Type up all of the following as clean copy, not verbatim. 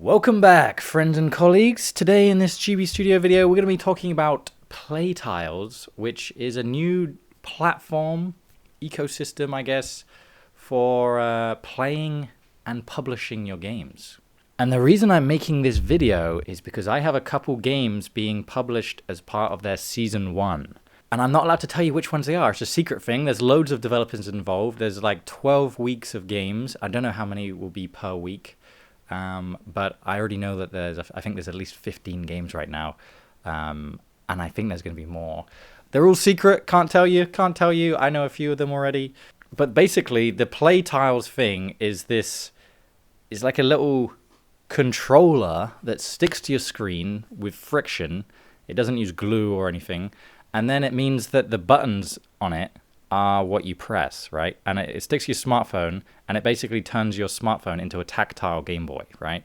Welcome back, friends and colleagues. Today in this GB Studio video, we're going to be talking about Playtiles, which is a new platform, ecosystem, I guess, for playing and publishing your games. And the reason I'm making this video is because I have a couple games being published as part of their Season 1. And I'm not allowed to tell you which ones they are. It's a secret thing. There's loads of developers involved. There's like 12 weeks of games. I don't know how many will be per week. But I already know that I think there's at least 15 games right now. And I think there's going to be more. They're all secret. Can't tell you. I know a few of them already. But basically, the Playtiles thing is like a little controller that sticks to your screen with friction. It doesn't use glue or anything. And then it means that the buttons on it are what you press, right? And it sticks to your smartphone, and it basically turns your smartphone into a tactile Game Boy, right?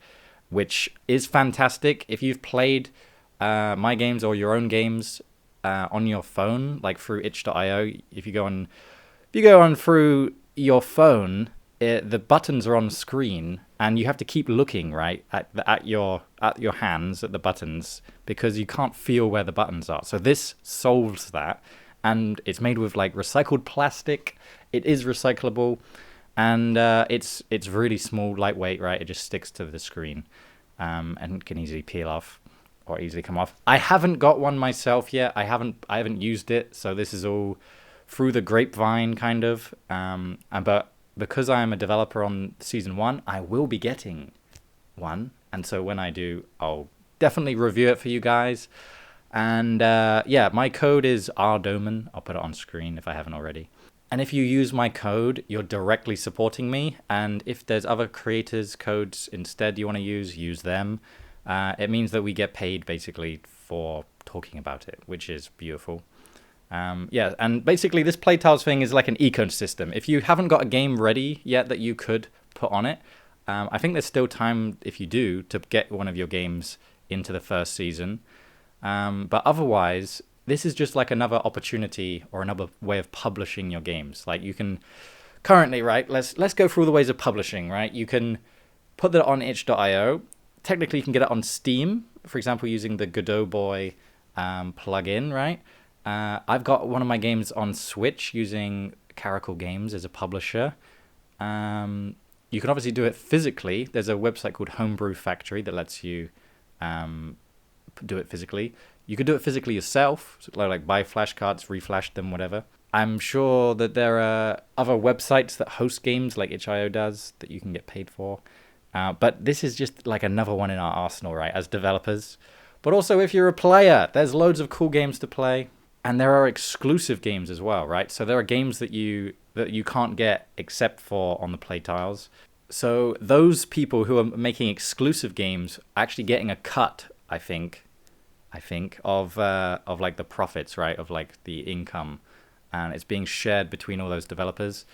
Which is fantastic. If you've played my games or your own games on your phone, like through itch.io, if you go on through your phone, the buttons are on screen, and you have to keep looking, right, at your hands at the buttons, because you can't feel where the buttons are. So this solves that. And it's made with like recycled plastic. It is recyclable, and it's really small, lightweight, right? It just sticks to the screen, and can easily peel off or easily come off. I haven't got one myself yet. I haven't used it, so this is all through the grapevine, kind of. But because I am a developer on Season 1, I will be getting one, and so when I do, I'll definitely review it for you guys. And yeah, my code is Doman. I'll put it on screen if I haven't already. And if you use my code, you're directly supporting me. And if there's other creators' codes instead you want to use them. It means that we get paid basically for talking about it, which is beautiful. Yeah, and basically this Playtiles thing is like an ecosystem. If you haven't got a game ready yet that you could put on it, I think there's still time, if you do, to get one of your games into the first season. But otherwise, this is just like another opportunity or another way of publishing your games. Like you can currently, right? Let's go through the ways of publishing, right? You can put that on itch.io. Technically, you can get it on Steam, for example, using the Godot Boy plugin, right? I've got one of my games on Switch using Caracal Games as a publisher. You can obviously do it physically. There's a website called Homebrew Factory that lets you do it physically. You could do it physically yourself, like buy flashcards, reflash them, whatever. I'm sure that there are other websites that host games like itch.io does that you can get paid for. But this is just like another one in our arsenal, right, as developers. But also if you're a player, there's loads of cool games to play. And there are exclusive games as well, right? So there are games that you can't get except for on the Playtiles. So those people who are making exclusive games are actually getting a cut, I think, of like the profits, right, of like the income, and it's being shared between all those developers,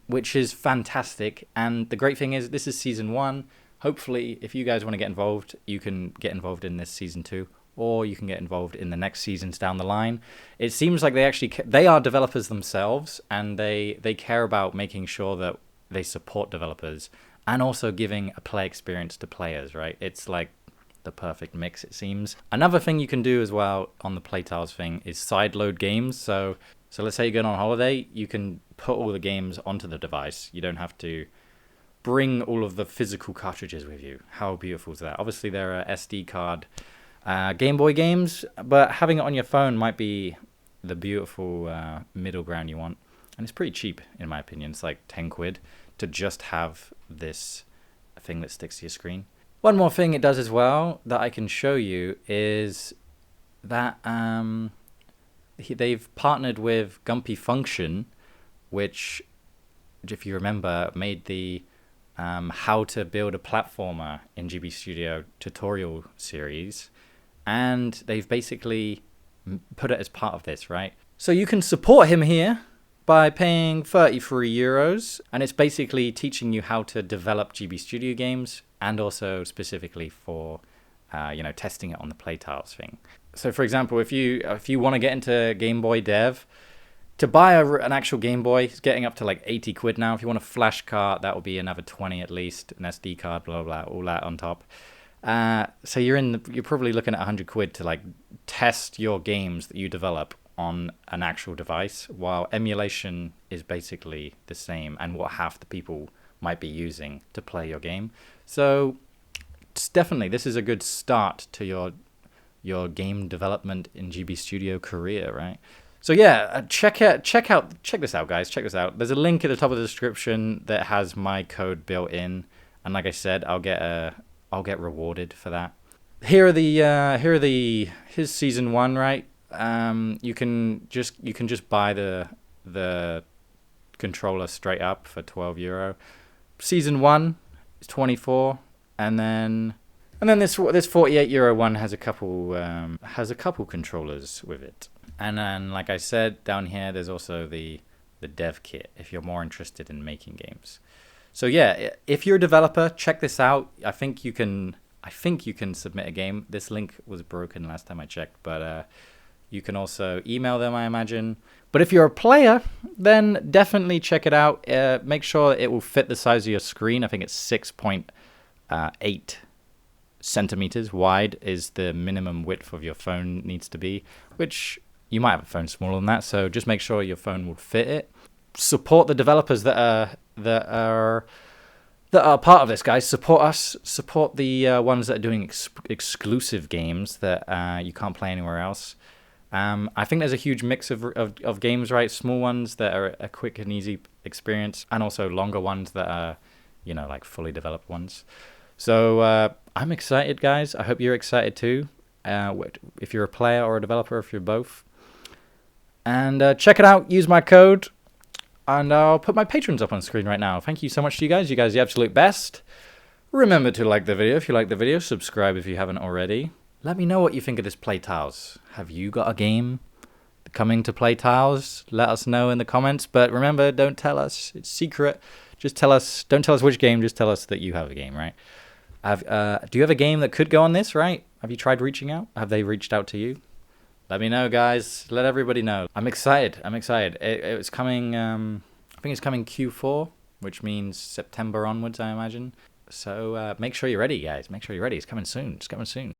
which is fantastic. And the great thing is, this is Season 1. Hopefully, if you guys want to get involved, you can get involved in this Season 2, or you can get involved in the next seasons down the line. It seems like they are developers themselves, and they care about making sure that they support developers and also giving a play experience to players, right? It's like the perfect mix, it seems. Another thing you can do as well on the Playtiles thing is sideload games. So let's say you're going on holiday, you can put all the games onto the device. You don't have to bring all of the physical cartridges with you. How beautiful is that? Obviously, there are SD card Game Boy games, but having it on your phone might be the beautiful middle ground you want. And it's pretty cheap, in my opinion. It's like 10 quid to just have this thing that sticks to your screen. One more thing it does as well that I can show you is that they've partnered with Gumpy Function, which, if you remember, made the how to build a platformer in GB Studio tutorial series. And they've basically put it as part of this, right? So you can support him here by paying 33 euros. And it's basically teaching you how to develop GB Studio games, and also specifically for, testing it on the Playtiles thing. So, for example, if you want to get into Game Boy dev, To buy an actual Game Boy, it's getting up to like 80 quid now. If you want a flash card, that will be another 20 at least. An SD card, blah, blah, blah, all that on top. So you're probably looking at 100 quid to like test your games that you develop on an actual device, while emulation is basically the same and what half the people might be using to play your game. So definitely, this is a good start to your game development in GB Studio career, right? So yeah, check this out, guys. Check this out. There's a link at the top of the description that has my code built in, and like I said, I'll get rewarded for that. Here's season 1, right? You can just buy the controller straight up for €12. Season 1 is 24, and then this €48 one has a couple controllers with it. And then, like I said, down here there's also the dev kit if you're more interested in making games. So yeah, if you're a developer, check this out. I think you can submit a game. This link was broken last time I checked, but you can also email them, I imagine. But if you're a player, then definitely check it out. Make sure it will fit the size of your screen. I think it's 6.8 centimeters wide is the minimum width of your phone needs to be, which you might have a phone smaller than that, so just make sure your phone will fit it. Support the developers that are part of this, guys. Support us. Support the ones that are doing exclusive games that you can't play anywhere else. I think there's a huge mix of games, right? Small ones that are a quick and easy experience, and also longer ones that are, like fully developed ones. So I'm excited, guys. I hope you're excited too. If you're a player or a developer, if you're both. And check it out. Use my code. And I'll put my patrons up on screen right now. Thank you so much to you guys. You guys are the absolute best. Remember to like the video if you like the video. Subscribe if you haven't already. Let me know what you think of this Playtiles. Have you got a game coming to Playtiles? Let us know in the comments. But remember, don't tell us. It's secret. Just tell us. Don't tell us which game. Just tell us that you have a game, right? Do you have a game that could go on this, right? Have you tried reaching out? Have they reached out to you? Let me know, guys. Let everybody know. I'm excited. It's coming, I think it's coming Q4, which means September onwards, I imagine. So make sure you're ready, guys. Make sure you're ready. It's coming soon.